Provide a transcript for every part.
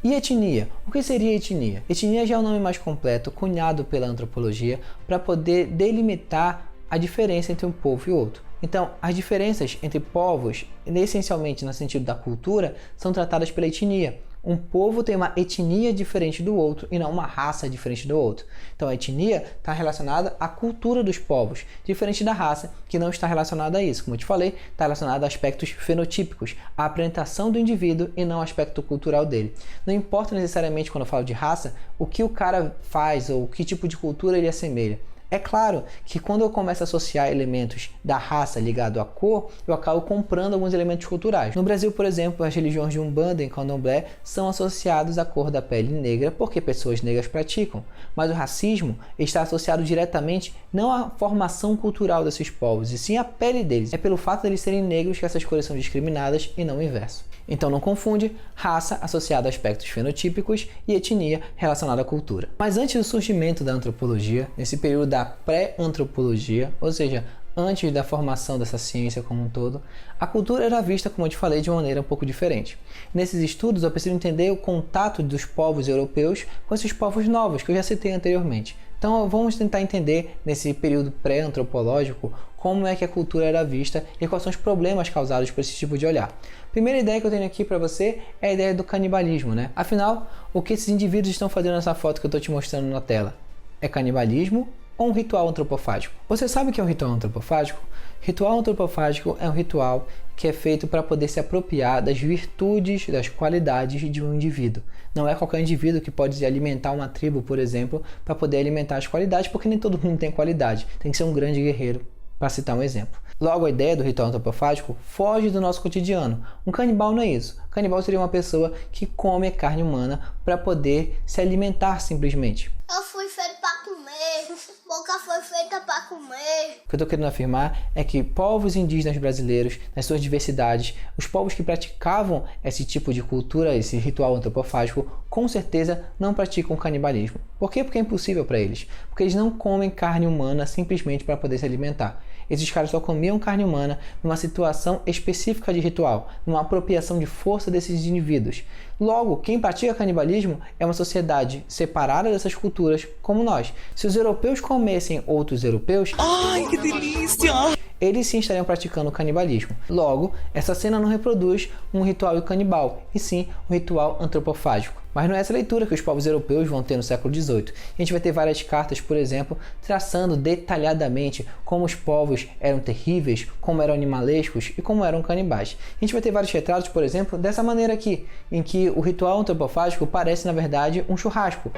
E etnia? O que seria etnia? Etnia já é o nome mais completo cunhado pela antropologia para poder delimitar a diferença entre um povo e outro. Então, as diferenças entre povos, essencialmente no sentido da cultura, são tratadas pela etnia. Um povo tem uma etnia diferente do outro e não uma raça diferente do outro. Então a etnia está relacionada à cultura dos povos, diferente da raça, que não está relacionada a isso. Como eu te falei, está relacionada a aspectos fenotípicos, a apresentação do indivíduo e não ao aspecto cultural dele. Não importa necessariamente, quando eu falo de raça, o que o cara faz ou que tipo de cultura ele assemelha. É claro que quando eu começo a associar elementos da raça ligado à cor, eu acabo comprando alguns elementos culturais. No Brasil, por exemplo, as religiões de Umbanda e Candomblé são associados à cor da pele negra porque pessoas negras praticam. Mas o racismo está associado diretamente não à formação cultural desses povos, e sim à pele deles. É pelo fato de eles serem negros que essas cores são discriminadas e não o inverso. Então não confunde raça associada a aspectos fenotípicos e etnia relacionada à cultura. Mas antes do surgimento da antropologia, nesse período da pré-antropologia, ou seja, antes da formação dessa ciência como um todo, a cultura era vista, como eu te falei, de uma maneira um pouco diferente. Nesses estudos eu preciso entender o contato dos povos europeus com esses povos novos que eu já citei anteriormente. Então vamos tentar entender nesse período pré-antropológico como é que a cultura era vista e quais são os problemas causados por esse tipo de olhar. Primeira ideia que eu tenho aqui para você é a ideia do canibalismo, né? Afinal, o que esses indivíduos estão fazendo nessa foto que eu estou te mostrando na tela? É canibalismo ou um ritual antropofágico? Você sabe o que é um ritual antropofágico? Ritual antropofágico é um ritual que é feito para poder se apropriar das virtudes, das qualidades de um indivíduo. Não é qualquer indivíduo que pode alimentar uma tribo, por exemplo, para poder alimentar as qualidades, porque nem todo mundo tem qualidade. Tem que ser um grande guerreiro, para citar um exemplo. Logo, a ideia do ritual antropofágico foge do nosso cotidiano. Um canibal não é isso. Um canibal seria uma pessoa que come carne humana para poder se alimentar simplesmente. Eu fui feito para comer, boca foi feita para comer. O que eu estou querendo afirmar é que povos indígenas brasileiros, nas suas diversidades, os povos que praticavam esse tipo de cultura, esse ritual antropofágico, com certeza não praticam canibalismo. Por quê? Porque é impossível para eles. Porque eles não comem carne humana simplesmente para poder se alimentar. Esses caras só comiam carne humana numa situação específica de ritual, numa apropriação de força desses indivíduos. Logo, quem pratica canibalismo é uma sociedade separada dessas culturas, como nós. Se os europeus comessem outros europeus, ai, que delícia! Eles sim estariam praticando canibalismo. Logo, essa cena não reproduz um ritual canibal, e sim um ritual antropofágico. Mas não é essa leitura que os povos europeus vão ter no século XVIII. A gente vai ter várias cartas, por exemplo, traçando detalhadamente como os povos eram terríveis, como eram animalescos e como eram canibais. A gente vai ter vários retratos, por exemplo, dessa maneira aqui, em que o ritual antropofágico parece, na verdade, um churrasco.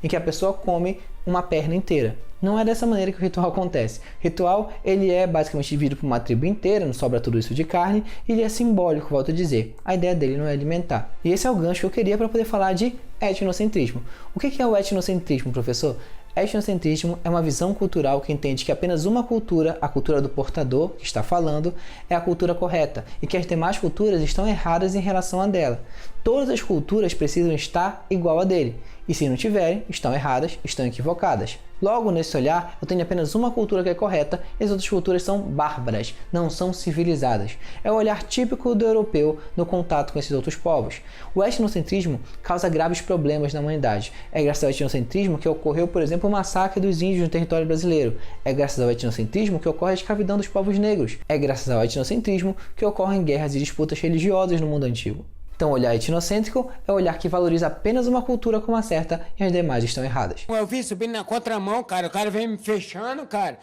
Em que a pessoa come uma perna inteira. Não é dessa maneira que o ritual acontece. O ritual, ele é basicamente dividido por uma tribo inteira, não sobra tudo isso de carne, e ele é simbólico, volto a dizer. A ideia dele não é alimentar. E esse é o gancho que eu queria para poder falar de etnocentrismo. O que é o etnocentrismo, professor? Etnocentrismo é uma visão cultural que entende que apenas uma cultura, a cultura do portador, que está falando, é a cultura correta e que as demais culturas estão erradas em relação a dela. Todas as culturas precisam estar igual a dele, e se não tiverem, estão erradas, estão equivocadas. Logo, nesse olhar, eu tenho apenas uma cultura que é correta e as outras culturas são bárbaras, não são civilizadas. É o olhar típico do europeu no contato com esses outros povos. O etnocentrismo causa graves problemas na humanidade. É graças ao etnocentrismo que ocorreu, por exemplo, o massacre dos índios no território brasileiro. É graças ao etnocentrismo que ocorre a escravidão dos povos negros. É graças ao etnocentrismo que ocorrem guerras e disputas religiosas no mundo antigo. Então, o olhar etnocêntrico é o olhar que valoriza apenas uma cultura como a certa e as demais estão erradas. Eu vi subindo na contramão, cara. O cara vem me fechando, cara.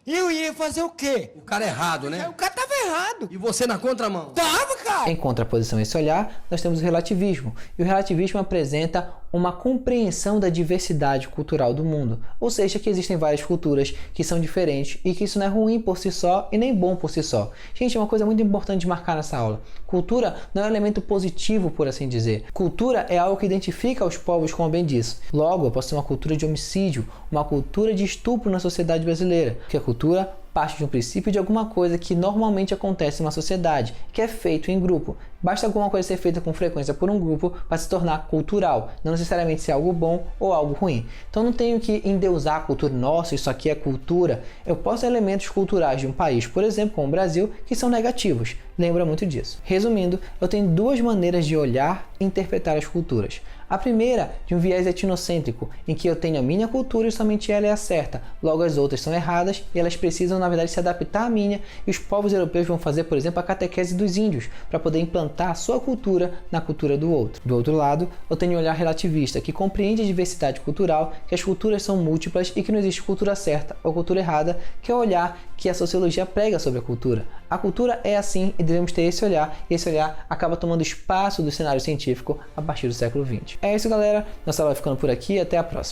E eu ia fazer o quê? O cara errado, né? O cara tava errado. E você na contramão? Tava, cara! Em contraposição a esse olhar, nós temos o relativismo. E o relativismo apresenta uma compreensão da diversidade cultural do mundo. Ou seja, que existem várias culturas que são diferentes e que isso não é ruim por si só e nem bom por si só. Gente, é uma coisa muito importante de marcar nessa aula. Cultura não é um elemento positivo, por assim dizer. Cultura é algo que identifica os povos, como bem disse. Logo, eu posso ter uma cultura de homicídio, uma cultura de estupro na sociedade brasileira, que é cultura parte de um princípio de alguma coisa que normalmente acontece em uma sociedade, que é feito em grupo. Basta alguma coisa ser feita com frequência por um grupo para se tornar cultural, não necessariamente ser algo bom ou algo ruim. Então não tenho que endeusar a cultura, nossa, isso aqui é cultura. Eu posso ter elementos culturais de um país, por exemplo, como o Brasil, que são negativos. Lembra muito disso. Resumindo, eu tenho duas maneiras de olhar e interpretar as culturas. A primeira, de um viés etnocêntrico, em que eu tenho a minha cultura e somente ela é a certa, logo as outras são erradas e elas precisam, na verdade, se adaptar à minha, e os povos europeus vão fazer, por exemplo, a catequese dos índios, para poder implantar a sua cultura na cultura do outro. Do outro lado, eu tenho um olhar relativista, que compreende a diversidade cultural, que as culturas são múltiplas e que não existe cultura certa ou cultura errada, que é o olhar que a sociologia prega sobre a cultura. A cultura é assim e devemos ter esse olhar, e esse olhar acaba tomando espaço do cenário científico a partir do século XX. É isso, galera. Nossa aula vai ficando por aqui. Até a próxima.